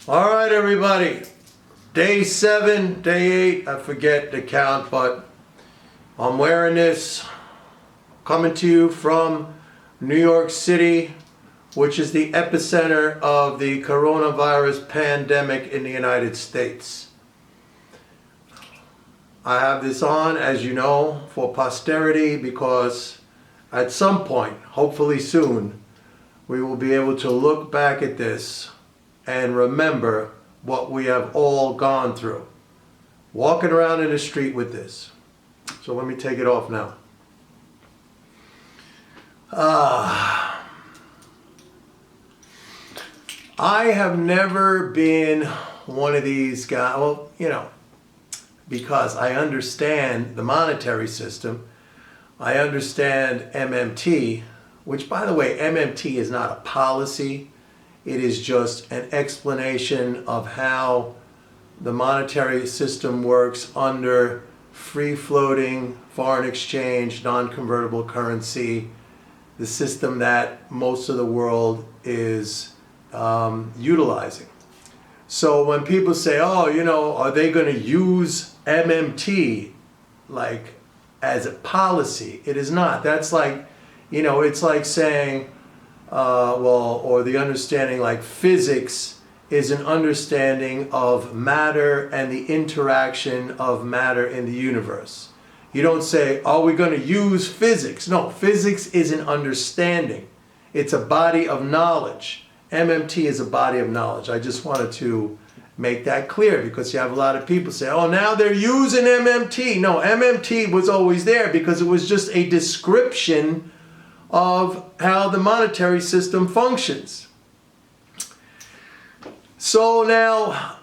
All right, everybody. Day 7, day 8, I forget the count, but I'm wearing this, coming to you from New York City, which is the epicenter of the coronavirus pandemic in the United States. I have this on, as you know, for posterity because at some point, hopefully soon, we will be able to look back at this and remember what we have all gone through. Walking around in the street with this. So let me take it off now. I have never been one of these guys, well, because I understand the monetary system. I understand MMT, which, by the way, MMT is not a policy. It is just an explanation of how the monetary system works under free-floating foreign exchange, non-convertible currency, the system that most of the world is utilizing. So when people say, oh, are they going to use MMT like as a policy? It is not. That's like, it's like saying, or the understanding like physics is an understanding of matter and the interaction of matter in the universe. You don't say, are we going to use physics? No, physics is an understanding. It's a body of knowledge. MMT is a body of knowledge. I just wanted to make that clear because you have a lot of people say, oh, now they're using MMT. No, MMT was always there because it was just a description of how the monetary system functions. So now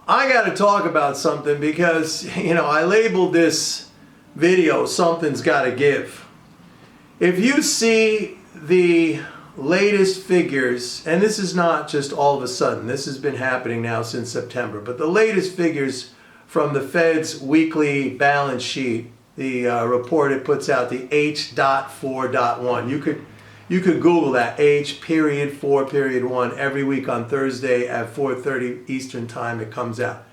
I got to talk about something because, I labeled this video, Something's Gotta Give. If you see the latest figures, and this is not just all of a sudden, this has been happening now since September, but the latest figures from the Fed's weekly balance sheet, the report it puts out, the H.4.1. You could Google that, H.4.1, every week on Thursday at 4:30 Eastern Time it comes out.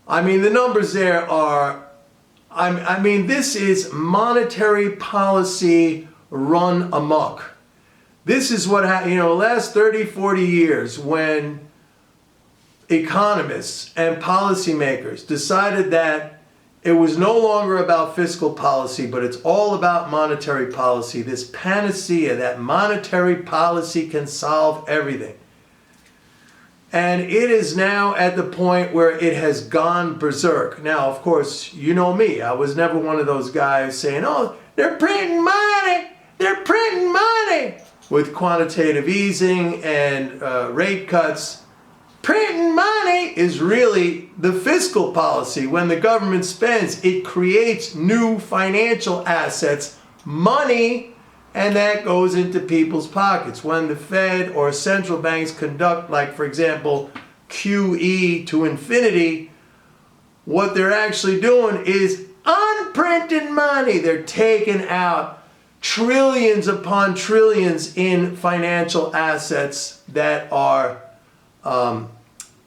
I mean, the numbers there are, this is monetary policy run amok. This is what happened, the last 30, 40 years when economists and policymakers decided that it was no longer about fiscal policy, but it's all about monetary policy. This panacea that monetary policy can solve everything. And it is now at the point where it has gone berserk. Now, of course, you know me. I was never one of those guys saying, oh, they're printing money. They're printing money. With quantitative easing and rate cuts. Printing money is really the fiscal policy. When the government spends, it creates new financial assets, money, and that goes into people's pockets. When the Fed or central banks conduct, like, for example, QE to infinity, what they're actually doing is unprinting money. They're taking out trillions upon trillions in financial assets that are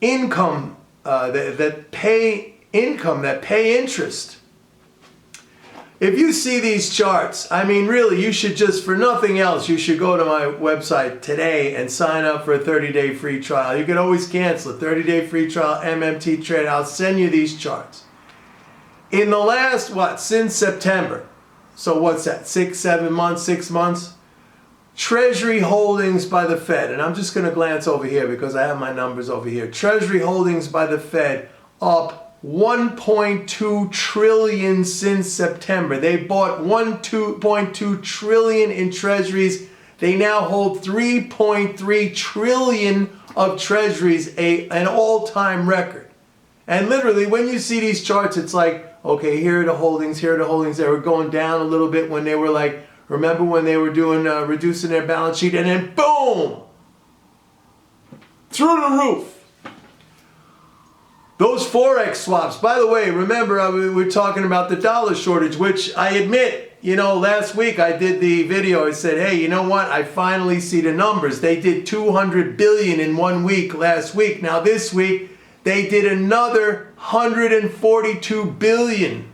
income, that pay interest. If you see these charts, really, you should just, for nothing else, you should go to my website today and sign up for a 30-day free trial. You can always cancel a 30-day free trial, MMT trade. I'll send you these charts. In the last, since September, so what's that, 6 months? Treasury holdings by the Fed, and I'm just going to glance over here because I have my numbers over here. Treasury holdings by the Fed up 1.2 trillion since September. They bought 1.2 trillion in treasuries. They now hold 3.3 trillion of treasuries, an all-time record. And literally, when you see these charts, it's like, okay, here are the holdings, here are the holdings. They were going down a little bit when they were like, remember when they were doing reducing their balance sheet, and then boom, through the roof. Those Forex swaps, by the way, remember we're talking about the dollar shortage, which I admit last week I did the video. I said, hey, you know what? I finally see the numbers. They did 200 billion in 1 week last week. Now this week, they did another 142 billion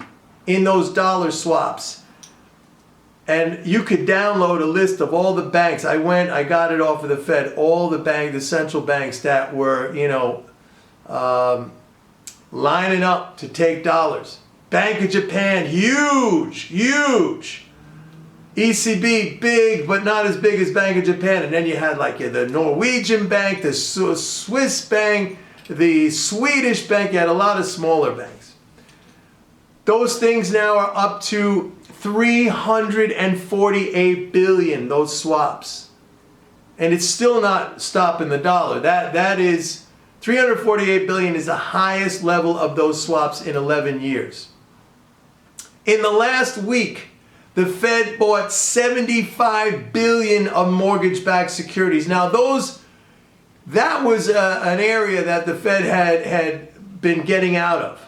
in those dollar swaps. And you could download a list of all the banks. I got it off of the Fed, all the central banks that were, lining up to take dollars. Bank of Japan, huge. ECB, big, but not as big as Bank of Japan. And then you had the Norwegian bank, the Swiss bank, the Swedish bank. You had a lot of smaller banks. Those things now are up to 348 billion, those swaps. And it's still not stopping the dollar. That is 348 billion is the highest level of those swaps in 11 years. In the last week, the Fed bought 75 billion of mortgage-backed securities. Now that was an area that the Fed had been getting out of.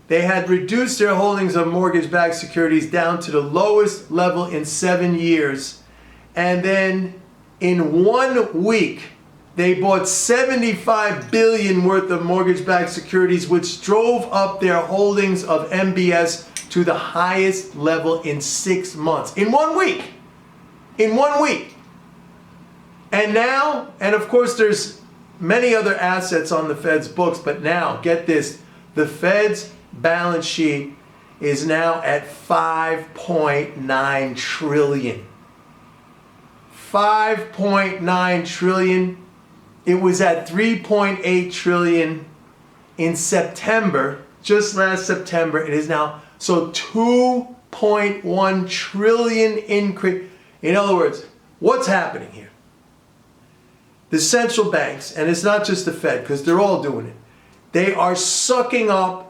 They had reduced their holdings of mortgage-backed securities down to the lowest level in 7 years. And then in 1 week, they bought 75 billion worth of mortgage-backed securities, which drove up their holdings of MBS to the highest level in 6 months. In 1 week. In 1 week. And now, and of course there's many other assets on the Fed's books, but now, get this, the Fed's balance sheet is now at 5.9 trillion. 5.9 trillion. It was at 3.8 trillion in September, just last September. It is now, so 2.1 trillion increase. In other words, what's happening here? The central banks, and it's not just the Fed, because they're all doing it, they are sucking up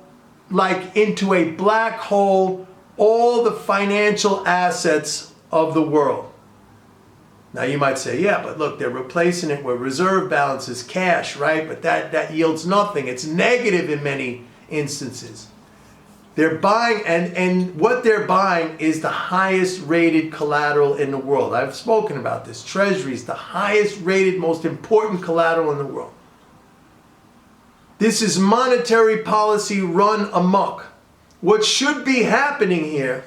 into a black hole all the financial assets of the world. Now you might say, yeah, but look, they're replacing it with reserve balances, cash, right? But that yields nothing. It's negative in many instances. They're buying, and what they're buying is the highest rated collateral in the world. I've spoken about this. Treasuries, the highest rated, most important collateral in the world. This is monetary policy run amok. What should be happening here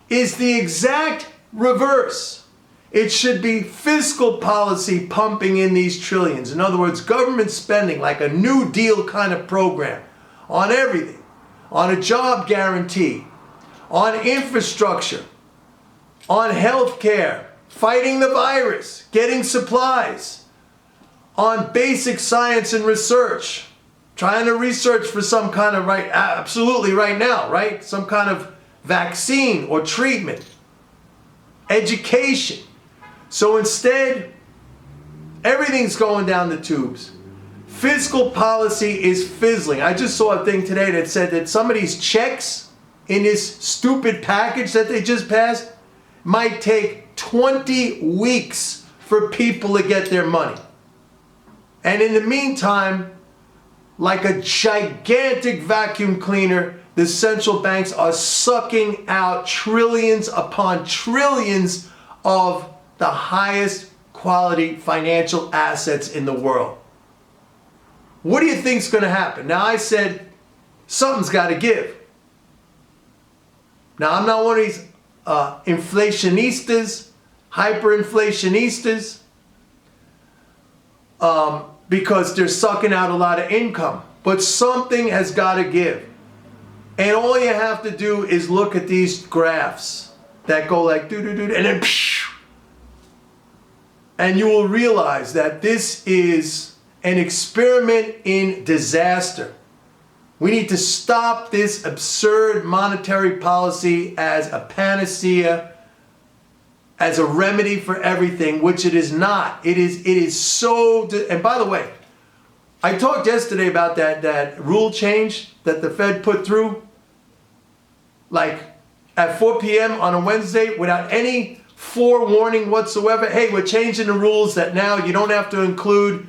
is the exact reverse. It should be fiscal policy pumping in these trillions. In other words, government spending like a New Deal kind of program on everything, on a job guarantee, on infrastructure, on health care, fighting the virus, getting supplies, on basic science and research, trying to research for some kind of absolutely right now, right? Some kind of vaccine or treatment, education. So instead, everything's going down the tubes. Fiscal policy is fizzling. I just saw a thing today that said that some of these checks in this stupid package that they just passed might take 20 weeks for people to get their money. And in the meantime, like a gigantic vacuum cleaner, the central banks are sucking out trillions upon trillions of the highest quality financial assets in the world. What do you think is going to happen? Now I said something's got to give. Now I'm not one of these inflationistas, hyperinflationistas, because they're sucking out a lot of income. But something has got to give. And all you have to do is look at these graphs that go like doo-doo-doo, and then psh, and you will realize that this is an experiment in disaster. We need to stop this absurd monetary policy as a panacea, as a remedy for everything, which it is not. It is so, and by the way, I talked yesterday about that rule change that the Fed put through, like at 4 p.m. on a Wednesday without any forewarning whatsoever. Hey, we're changing the rules that now you don't have to include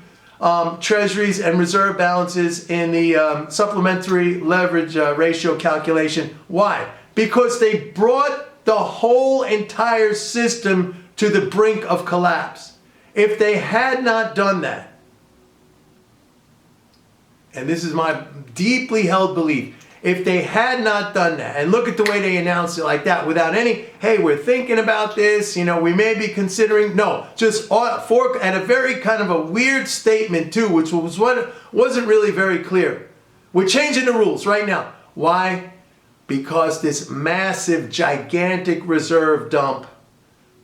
treasuries and reserve balances in the supplementary leverage ratio calculation. Why? Because they brought the whole entire system to the brink of collapse. If they had not done that, and this is my deeply held belief, if they had not done that, and look at the way they announced it like that, without any, hey, we're thinking about this, we may be considering, no, just and a very kind of a weird statement too, which was what wasn't really very clear. We're changing the rules right now. Why? Because this massive, gigantic reserve dump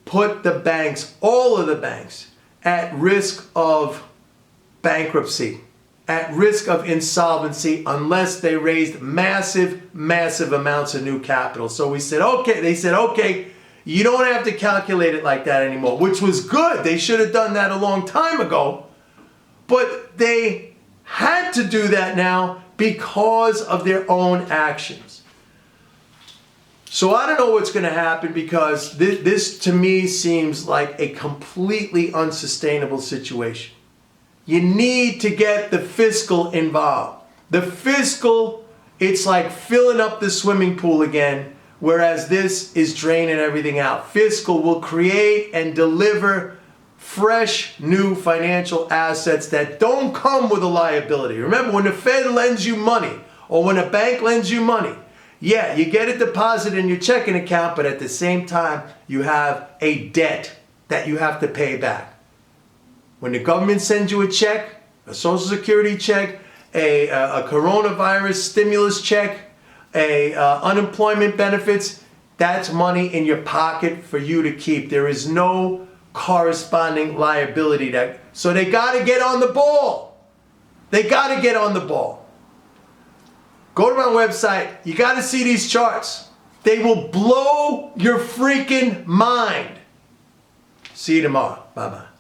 put the banks, all of the banks, at risk of bankruptcy, at risk of insolvency, unless they raised massive, massive amounts of new capital. So we said, okay, they said, okay, you don't have to calculate it like that anymore, which was good. They should have done that a long time ago. But they had to do that now because of their own actions. So I don't know what's going to happen, because this to me seems like a completely unsustainable situation. You need to get the fiscal involved. The fiscal, it's like filling up the swimming pool again, whereas this is draining everything out. Fiscal will create and deliver fresh, new financial assets that don't come with a liability. Remember, when the Fed lends you money, or when a bank lends you money, yeah, you get a deposit in your checking account, but at the same time, you have a debt that you have to pay back. When the government sends you a check, a Social Security check, a coronavirus stimulus check, unemployment benefits, that's money in your pocket for you to keep. There is no corresponding liability. So they got to get on the ball. They got to get on the ball. Go to my website. You got to see these charts. They will blow your freaking mind. See you tomorrow. Bye-bye.